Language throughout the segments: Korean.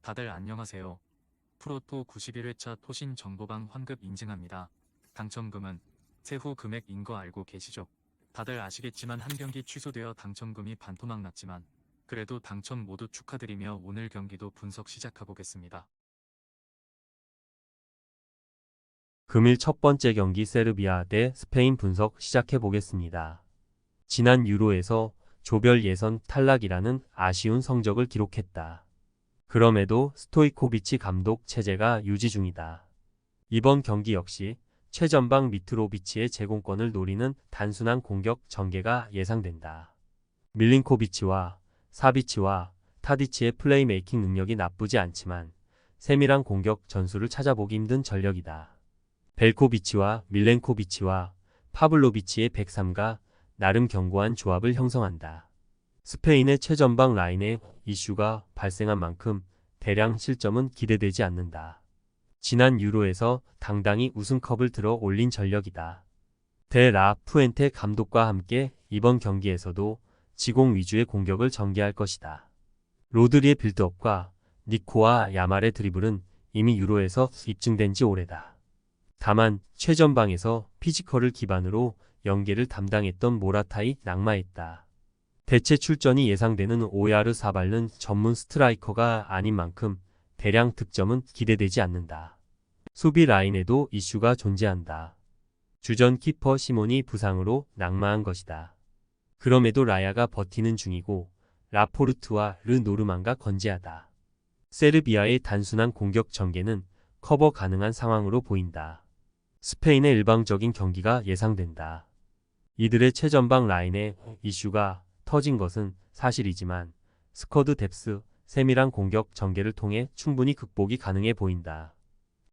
다들 안녕하세요. 프로토 91회차 토신 정보방 환급 인증합니다. 당첨금은 세후 금액인 거 알고 계시죠? 다들 아시겠지만 한 경기 취소되어 당첨금이 반토막 났지만 그래도 당첨 모두 축하드리며 오늘 경기도 분석 시작해보겠습니다. 금일 첫 번째 경기 세르비아 대 스페인 분석 시작해 보겠습니다. 지난 유로에서 조별 예선 탈락이라는 아쉬운 성적을 기록했다. 그럼에도 스토이코비치 감독 체제가 유지 중이다. 이번 경기 역시 최전방 미트로비치의 제공권을 노리는 단순한 공격 전개가 예상된다. 밀린코비치와 사비치와 타디치의 플레이메이킹 능력이 나쁘지 않지만 세밀한 공격 전술을 찾아보기 힘든 전력이다. 벨코비치와 밀렌코비치와 파블로비치의 103가 나름 견고한 조합을 형성한다. 스페인의 최전방 라인에 이슈가 발생한 만큼 대량 실점은 기대되지 않는다. 지난 유로에서 당당히 우승컵을 들어 올린 전력이다. 데 라 푸엔테 감독과 함께 이번 경기에서도 지공 위주의 공격을 전개할 것이다. 로드리의 빌드업과 니코와 야말의 드리블은 이미 유로에서 입증된 지 오래다. 다만 최전방에서 피지컬을 기반으로 연계를 담당했던 모라타이 낙마했다. 대체 출전이 예상되는 오야르사발은 전문 스트라이커가 아닌 만큼 대량 득점은 기대되지 않는다. 수비 라인에도 이슈가 존재한다. 주전 키퍼 시몬이 부상으로 낙마한 것이다. 그럼에도 라야가 버티는 중이고 라포르트와 르 노르만가 건재하다. 세르비아의 단순한 공격 전개는 커버 가능한 상황으로 보인다. 스페인의 일방적인 경기가 예상된다. 이들의 최전방 라인에 이슈가 터진 것은 사실이지만 스쿼드 뎁스, 세밀한 공격 전개를 통해 충분히 극복이 가능해 보인다.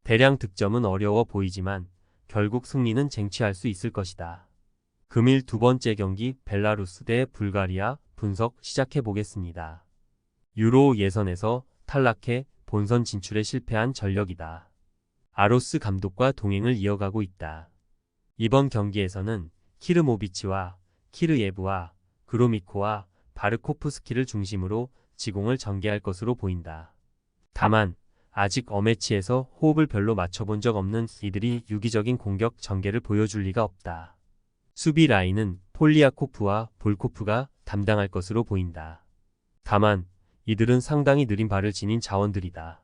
대량 득점은 어려워 보이지만 결국 승리는 쟁취할 수 있을 것이다. 금일 두 번째 경기 벨라루스 대 불가리아 분석 시작해 보겠습니다. 유로 예선에서 탈락해 본선 진출에 실패한 전력이다. 아로스 감독과 동행을 이어가고 있다. 이번 경기에서는 키르모비치와 키르예브와 그로미코와 바르코프스키를 중심으로 지공을 전개할 것으로 보인다. 다만 아직 어매치에서 호흡을 별로 맞춰본 적 없는 이들이 유기적인 공격 전개를 보여줄 리가 없다. 수비 라인은 폴리아코프와 볼코프가 담당할 것으로 보인다. 다만 이들은 상당히 느린 발을 지닌 자원들이다.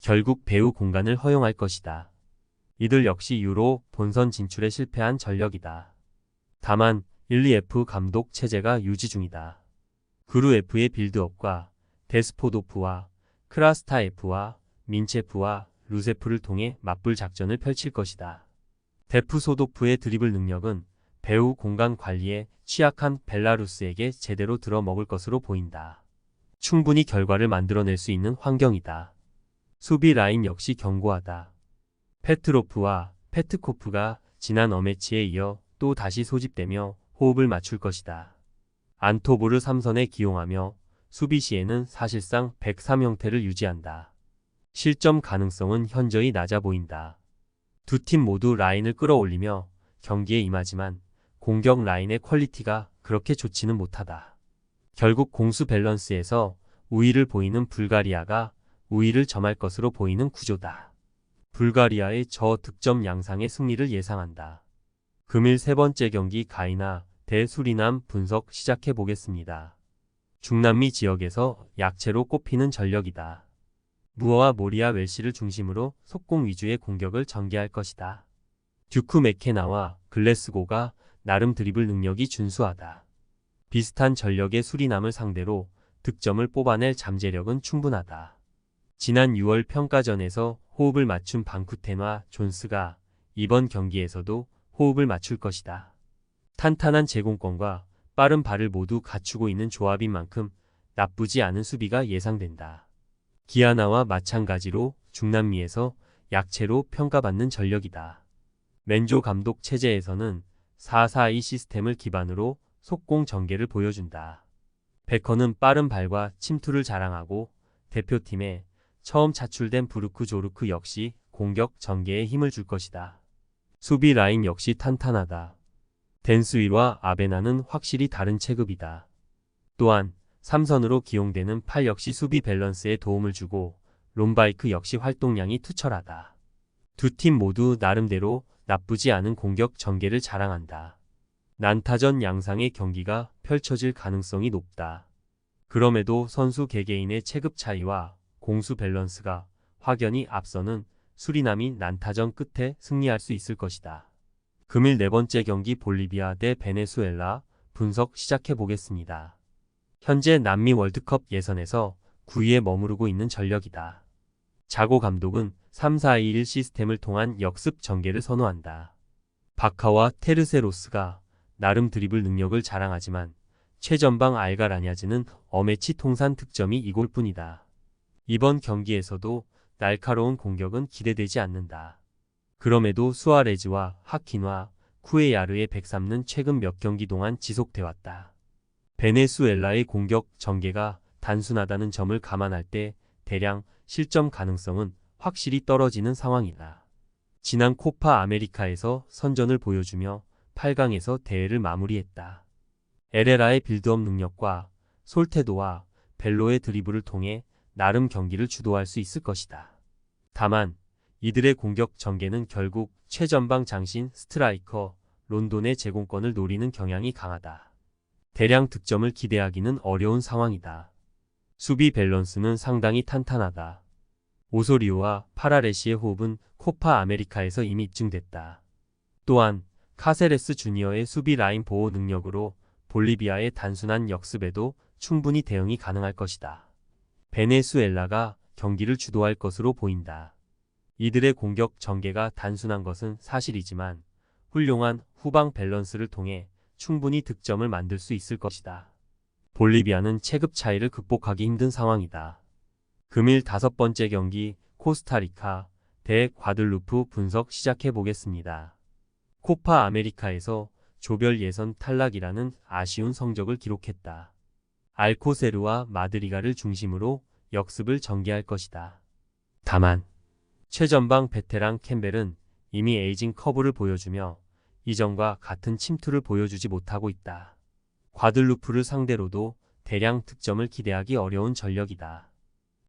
결국 배후 공간을 허용할 것이다. 이들 역시 유로 본선 진출에 실패한 전력이다. 다만 1-2F 감독 체제가 유지 중이다. 그루 F의 빌드업과 데스포도프와 크라스타에프와 민체프와 루세프를 통해 맞불 작전을 펼칠 것이다. 데프소도프의 드리블 능력은 배후 공간 관리에 취약한 벨라루스에게 제대로 들어먹을 것으로 보인다. 충분히 결과를 만들어낼 수 있는 환경이다. 수비 라인 역시 견고하다. 페트로프와 페트코프가 지난 어매치에 이어 또 다시 소집되며 호흡을 맞출 것이다. 안토보를 3선에 기용하며 수비 시에는 사실상 103 형태를 유지한다. 실점 가능성은 현저히 낮아 보인다. 두 팀 모두 라인을 끌어올리며 경기에 임하지만 공격 라인의 퀄리티가 그렇게 좋지는 못하다. 결국 공수 밸런스에서 우위를 보이는 불가리아가 우위를 점할 것으로 보이는 구조다. 불가리아의 저득점 양상의 승리를 예상한다. 금일 세 번째 경기 가이나 대 수리남 분석 시작해 보겠습니다. 중남미 지역에서 약체로 꼽히는 전력이다. 무어와 모리아 웰시를 중심으로 속공 위주의 공격을 전개할 것이다. 듀크 맥케나와 글래스고가 나름 드리블 능력이 준수하다. 비슷한 전력의 수리남을 상대로 득점을 뽑아낼 잠재력은 충분하다. 지난 6월 평가전에서 호흡을 맞춘 방쿠텐과 존스가 이번 경기에서도 호흡을 맞출 것이다. 탄탄한 제공권과 빠른 발을 모두 갖추고 있는 조합인 만큼 나쁘지 않은 수비가 예상된다. 기아나와 마찬가지로 중남미에서 약체로 평가받는 전력이다. 맨조 감독 체제에서는 4-4-2 시스템을 기반으로 속공 전개를 보여준다. 베커는 빠른 발과 침투를 자랑하고 대표팀에 처음 차출된 부르크 조르크 역시 공격 전개에 힘을 줄 것이다. 수비 라인 역시 탄탄하다. 댄스윌과 아베나는 확실히 다른 체급이다. 또한 3선으로 기용되는 팔 역시 수비 밸런스에 도움을 주고 롬바이크 역시 활동량이 투철하다. 두 팀 모두 나름대로 나쁘지 않은 공격 전개를 자랑한다. 난타전 양상의 경기가 펼쳐질 가능성이 높다. 그럼에도 선수 개개인의 체급 차이와 공수 밸런스가 확연히 앞서는 수리남이 난타전 끝에 승리할 수 있을 것이다. 금일 네 번째 경기 볼리비아 대 베네수엘라 분석 시작해 보겠습니다. 현재 남미 월드컵 예선에서 9위에 머무르고 있는 전력이다. 자고 감독은 3-4-2-1 시스템을 통한 역습 전개를 선호한다. 바카와 테르세로스가 나름 드리블 능력을 자랑하지만 최전방 알가라냐즈는 어매치 통산 득점이 2골뿐이다. 이번 경기에서도 날카로운 공격은 기대되지 않는다. 그럼에도 수아레즈와 하킨과 쿠에야르의 103는 최근 몇 경기 동안 지속돼 왔다. 베네수엘라의 공격 전개가 단순하다는 점을 감안할 때 대량 실점 가능성은 확실히 떨어지는 상황이다. 지난 코파 아메리카에서 선전을 보여주며 8강에서 대회를 마무리했다. 에레라의 빌드업 능력과 솔테도와 벨로의 드리블을 통해 나름 경기를 주도할 수 있을 것이다. 다만 이들의 공격 전개는 결국 최전방 장신 스트라이커 론돈의 제공권을 노리는 경향이 강하다. 대량 득점을 기대하기는 어려운 상황이다. 수비 밸런스는 상당히 탄탄하다. 오소리오와 파라레시의 호흡은 코파 아메리카에서 이미 입증됐다. 또한 카세레스 주니어의 수비 라인 보호 능력으로 볼리비아의 단순한 역습에도 충분히 대응이 가능할 것이다. 베네수엘라가 경기를 주도할 것으로 보인다. 이들의 공격 전개가 단순한 것은 사실이지만 훌륭한 후방 밸런스를 통해 충분히 득점을 만들 수 있을 것이다. 볼리비아는 체급 차이를 극복하기 힘든 상황이다. 금일 5번째 경기 코스타리카 대 과들루프 분석 시작해 보겠습니다. 코파 아메리카에서 조별 예선 탈락이라는 아쉬운 성적을 기록했다. 알코세르와 마드리가를 중심으로 역습을 전개할 것이다. 다만 최전방 베테랑 캠벨은 이미 에이징 커브를 보여주며 이전과 같은 침투를 보여주지 못하고 있다. 과들루프를 상대로도 대량 득점을 기대하기 어려운 전력이다.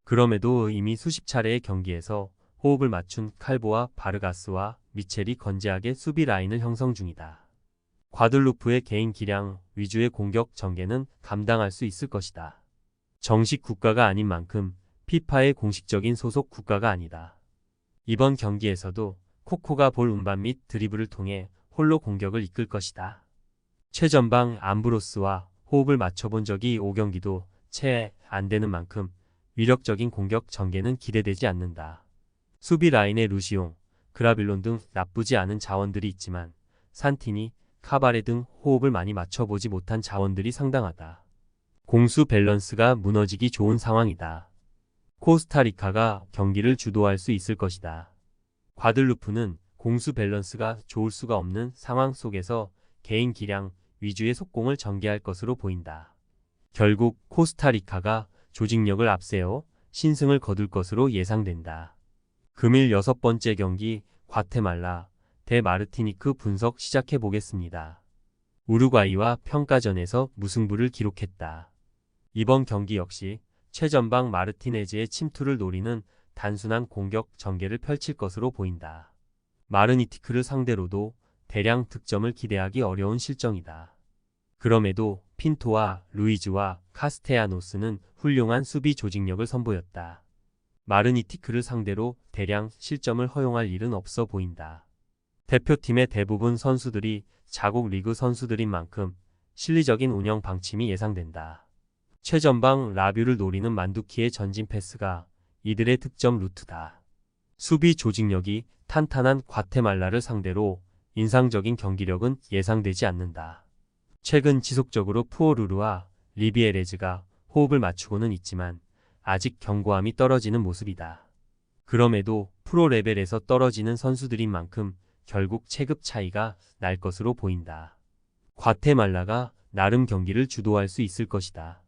그럼에도 이미 수십 차례의 경기에서 호흡을 맞춘 칼보와 바르가스와 미첼이 건재하게 수비 라인을 형성 중이다. 과들루프의 개인 기량 위주의 공격 전개는 감당할 수 있을 것이다. 정식 국가가 아닌 만큼 피파의 공식적인 소속 국가가 아니다. 이번 경기에서도 코코가 볼 운반 및 드리블을 통해 홀로 공격을 이끌 것이다. 최전방 암브로스와 호흡을 맞춰본 적이 5경기도 채 안 되는 만큼 위력적인 공격 전개는 기대되지 않는다. 수비 라인의 루시옹, 그라빌론 등 나쁘지 않은 자원들이 있지만 산티니, 카바레 등 호흡을 많이 맞춰보지 못한 자원들이 상당하다. 공수 밸런스가 무너지기 좋은 상황이다. 코스타리카가 경기를 주도할 수 있을 것이다. 과들루프는 공수 밸런스가 좋을 수가 없는 상황 속에서 개인 기량 위주의 속공을 전개할 것으로 보인다. 결국 코스타리카가 조직력을 앞세워 신승을 거둘 것으로 예상된다. 금일 6번째 경기 과테말라 대 마르티니크 분석 시작해 보겠습니다. 우루과이와 평가전에서 무승부를 기록했다. 이번 경기 역시 최전방 마르티네즈의 침투를 노리는 단순한 공격 전개를 펼칠 것으로 보인다. 마르니티크를 상대로도 대량 득점을 기대하기 어려운 실정이다. 그럼에도 핀토와 루이즈와 카스테야노스는 훌륭한 수비 조직력을 선보였다. 마르니티크를 상대로 대량 실점을 허용할 일은 없어 보인다. 대표팀의 대부분 선수들이 자국 리그 선수들인 만큼 실리적인 운영 방침이 예상된다. 최전방 라뷰를 노리는 만두키의 전진 패스가 이들의 득점 루트다. 수비 조직력이 탄탄한 과테말라를 상대로 인상적인 경기력은 예상되지 않는다. 최근 지속적으로 푸오르르와 리비에레즈가 호흡을 맞추고는 있지만 아직 견고함이 떨어지는 모습이다. 그럼에도 프로 레벨에서 떨어지는 선수들인 만큼 결국 체급 차이가 날 것으로 보인다. 과테말라가 나름 경기를 주도할 수 있을 것이다.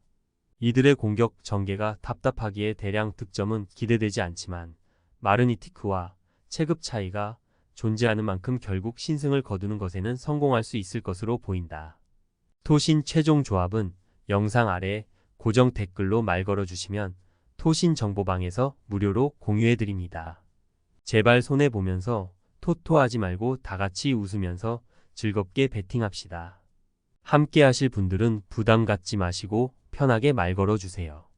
이들의 공격 전개가 답답하기에 대량 득점은 기대되지 않지만 마르니티크와 체급 차이가 존재하는 만큼 결국 신승을 거두는 것에는 성공할 수 있을 것으로 보인다. 토신 최종 조합은 영상 아래 고정 댓글로 말 걸어주시면 토신 정보방에서 무료로 공유해드립니다. 제발 손해보면서 토토하지 말고 다같이 웃으면서 즐겁게 베팅합시다. 함께 하실 분들은 부담 갖지 마시고 편하게 말 걸어주세요.